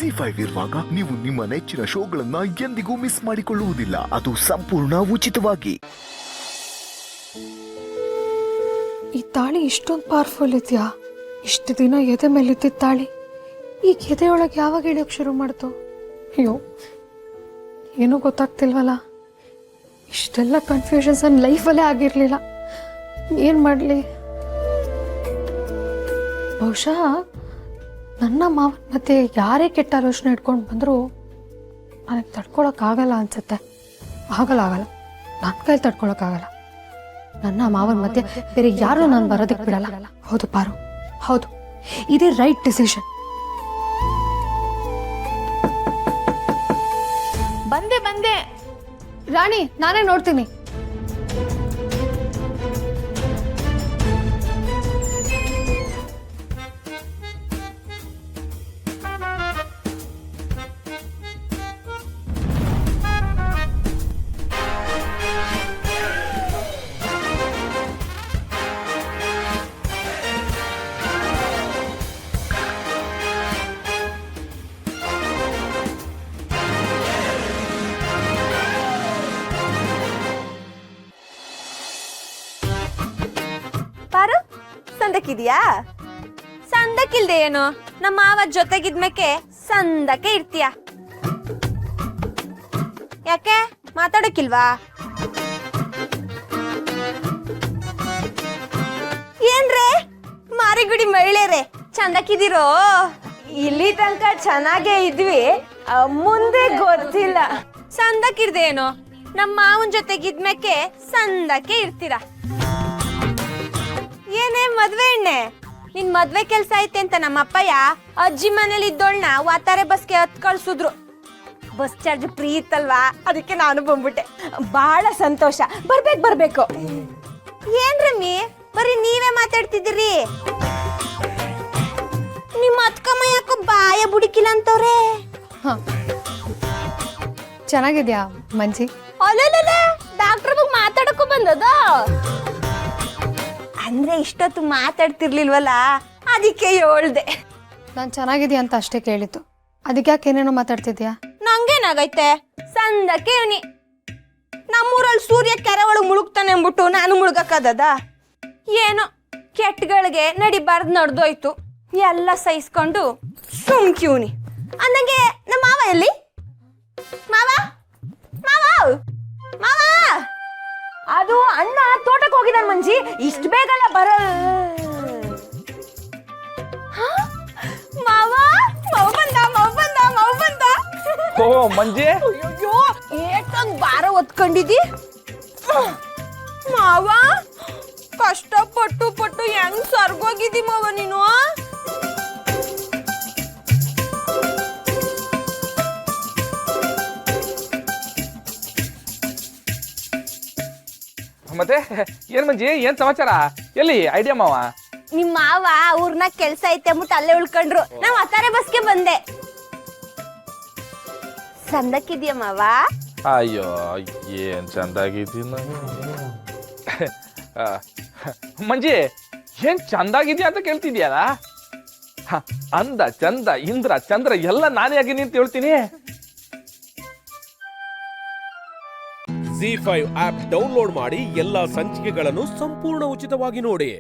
ಜಿ5 ಇರುವಾಗ ನೀವು ನಿಮ್ಮ ನೆಚ್ಚಿನ ಶೋಗಳನ್ನ ಎಂದಿಗೂ ಮಿಸ್ ಮಾಡಿಕೊಳ್ಳುವುದಿಲ್ಲ. ಅದು ಸಂಪೂರ್ಣ ಉಚಿತವಾಗಿ. ಈ ತಾಳಿ ಇಷ್ಟೊಂದು ಪವರ್ಫುಲ್ ಇದೆಯಾ? ಇಷ್ಟು ದಿನ ಎದೆ ಮೇಲಿದ್ದ ತಾಳಿ ಈಗ ಎದೆಯೊಳಗೆ ಯಾವಾಗ ಇಳಿಯೋಕೆ ಶುರು ಮಾಡ್ತು? ಅಯ್ಯೋ, ಏನೂ ಗೊತ್ತಾಗ್ತಿಲ್ವಲ್ಲ. ಇಷ್ಟೆಲ್ಲ ಕನ್ಫ್ಯೂಷನ್ಸ್ ನನ್ನ ಲೈಫಲ್ಲೇ ಆಗಿರಲಿಲ್ಲ. ಏನು ಮಾಡಲಿ? ಬಹುಶಃ ನನ್ನ ಮಾವನ ಮತ್ತೆ ಯಾರೇ ಕೆಟ್ಟ ಆಲೋಚನೆ ಇಟ್ಕೊಂಡು ಬಂದರೂ ನನಗೆ ತಡ್ಕೊಳಕ್ಕಾಗಲ್ಲ ಅನ್ಸುತ್ತೆ. ಆಗಲ್ಲ ನನ್ನ ಕೈಲಿ ತಡ್ಕೊಳಕ್ಕಾಗಲ್ಲ. ನನ್ನ ಮಾವನ ಮಧ್ಯೆ ಬೇರೆ ಯಾರು ನಾನು ಬರೋದಕ್ಕೆ ಬಿಡಲ್ಲ. ಹೌದು ಪಾರು, ಹೌದು, ಇದೇ ರೈಟ್ ಡಿಸಿಷನ್. ಬಂದೆ ರಾಣಿ, ನಾನೇ ನೋಡ್ತೀನಿ. ಪಾರು, ಸಂದಕ್ಕಿದ್ಯಾ? ಸಂದಕ್ಕಿಲ್ದೆ ಏನು, ನಮ್ಮ ಮಾವ ಜೊತೆಗಿದ್ಮೇಕೆ ಸಂದಕ್ಕೆ ಇರ್ತೀಯ. ಯಾಕೆ ಮಾತಾಡಕ್ಕಿಲ್ವಾ? ಏನ್ರೇ ಮಾರಿಗುಡಿ ಮಹಿಳೆಯರೇ, ಚಂದಕ್ಕಿದಿರೋ? ಇಲ್ಲಿ ತನಕ ಚೆನ್ನಾಗೇ ಇದ್ವಿ, ಮುಂದೆ ಗೊತ್ತಿಲ್ಲ. ಸಂದಕ್ಕಿರ್ದೆ ಏನು, ನಮ್ಮ ಮಾವನ್ ಜೊತೆಗಿದ್ಮೇಕೆ ಸಂದಕ್ಕೆ ಇರ್ತೀರ. ಏನೇ ಮದ್ವೆ ಎಣ್ಣೆ, ನಿನ್ ಮದ್ವೆ ಕೆಲ್ಸ ಐತೆ ಅಂತ ನಮ್ಮ ಅಪ್ಪಯ್ಯ ಅಜ್ಜಿ ಮನೇಲಿ ಇದ್ದೋಳ್ನ ವಾತಾರೆ ಬಸ್ಗೆ ಹತ್ ಕಳ್ಸುದ್ರು. ಬಸ್ ಚಾರ್ಜ್ ಫ್ರೀ ಇತ್ತಲ್ವಾ, ಅದಕ್ಕೆ ನಾನು ಬಂದ್ಬಿಟ್ಟೆ. ಬಹಳ ಸಂತೋಷ. ಬರ್ಬೇಕು. ಏನ್ ರಮ್ಮಿ, ಬರೀ ನೀವೇ ಮಾತಾಡ್ತಿದ್ದೀರಿ. ನಿಮ್ಮ ಅತ್ಕಮ್ಮ ಯಾಕೋ ಬಾಯ ಬುಡಿಕಿಲ್ಲ ಅಂತವ್ರೆ. ಚೆನ್ನಾಗಿದ್ಯಾ ಮಂಜಿ? ಅಲ್ಲಲ್ಲ, ಡಾಕ್ಟರ್ ಬಗ್ಗೆ ಮಾತಾಡಕ್ಕೂ ಬಂದದ. ಅಂದ್ರೆ ಇಷ್ಟೊತ್ತು ಮಾತಾಡ್ತಿರ್ಲಿಲ್ವಲ್ಲ, ಅದಕ್ಕೆ ಹೇಳ್ದೆ. ನಾನು ಚೆನ್ನಾಗಿದ್ಯಾ ಅಂತ ಅಷ್ಟೇ ಕೇಳಿತ್ತು. ಅದಕ್ಕೆ ಯಾಕೆ ಏನೇನೋ ಮಾತಾಡ್ತಿದ್ಯಾ? ನಂಗೇನಾಗೈತೆ, ಸಂದಕ್ಕೆ ಇವನಿ. ನಮ್ಮೂರಲ್ಲಿ ಸೂರ್ಯ ಕೆರೆ ಒಳಗೆ ಮುಳುಗ್ತಾನೆ ಅಂದ್ಬಿಟ್ಟು ನಾನು ಮುಳುಗಕ್ಕದ? ಏನೋ ಕೆಟ್ಟಗಳಿಗೆ ನಡಿಬಾರ್ದು ನಡೆದೋಯ್ತು, ಎಲ್ಲ ಸಹಿಸ್ಕೊಂಡು ಸುಮ್ಕಿವ್ನಿ. ಅಂದಂಗೆ ನಮ್ಮ ಮಾವ ಎಲ್ಲಿ? ಮಾವ ಅದು ಅಣ್ಣ ತೋಟಕ್ಕೆ ಹೋಗಿದ್ದಾನೆ ಮಂಜಿ, ಇಷ್ಟು ಬೇಗಲ್ಲ ಬರಲ್ಲ. ಮಾವ ಬಂದ. ಓ ಮಂಜಿ, ಅಯ್ಯೋ ಏಟೊಂದು ಭಾರ ಒತ್ಕೊಂಡಿದ್ದಿ ಮಾವ. ಕಷ್ಟಪಟ್ಟು ಹೆಂಗ್ ಸರ್ಗೋಗಿದ್ದಿ ಮಾವ ನೀನು. ಮತ್ತೆ ಏನ್ ಮಂಜಿ, ಏನ್ ಸಮಾಚಾರ? ಎಲ್ಲಿ ಐಡಿಯಾ ಮಾವ? ನಿಮ್ ಮಾವ ಊರ್ನ ಕೆಲ್ಸ ಐತೆ ಅಂದ್ಬಿಟ್ಟು ಅಲ್ಲೇ ಉಳ್ಕೊಂಡ್ರು. ನಾವ್ ಅತಾರೆ ಬಸ್ಗೆ ಬಂದೆ. ಸಂದಕ್ಕಿದ್ಯಾ ಮಾವ? ಅಯ್ಯೋ ಏನ್ ಚಂದಾಗಿದ್ದೀನ ಮಂಜಿ. ಏನ್ ಚಂದಾಗಿದ್ಯಾ ಅಂತ ಕೇಳ್ತಿದ್ಯಲ್ಲ? ಅಂದ ಚಂದ ಇಂದ್ರ ಚಂದ್ರ ಎಲ್ಲ ನಾನೇ ಆಗಿನಿ ಅಂತ ಹೇಳ್ತೀನಿ. ಜಿ5 ಆಪ್ ಡೌನ್ಲೋಡ್ ಮಾಡಿ ಎಲ್ಲಾ ಸಂಚಿಕೆಗಳನ್ನು ಸಂಪೂರ್ಣ ಉಚಿತವಾಗಿ ನೋಡಿ.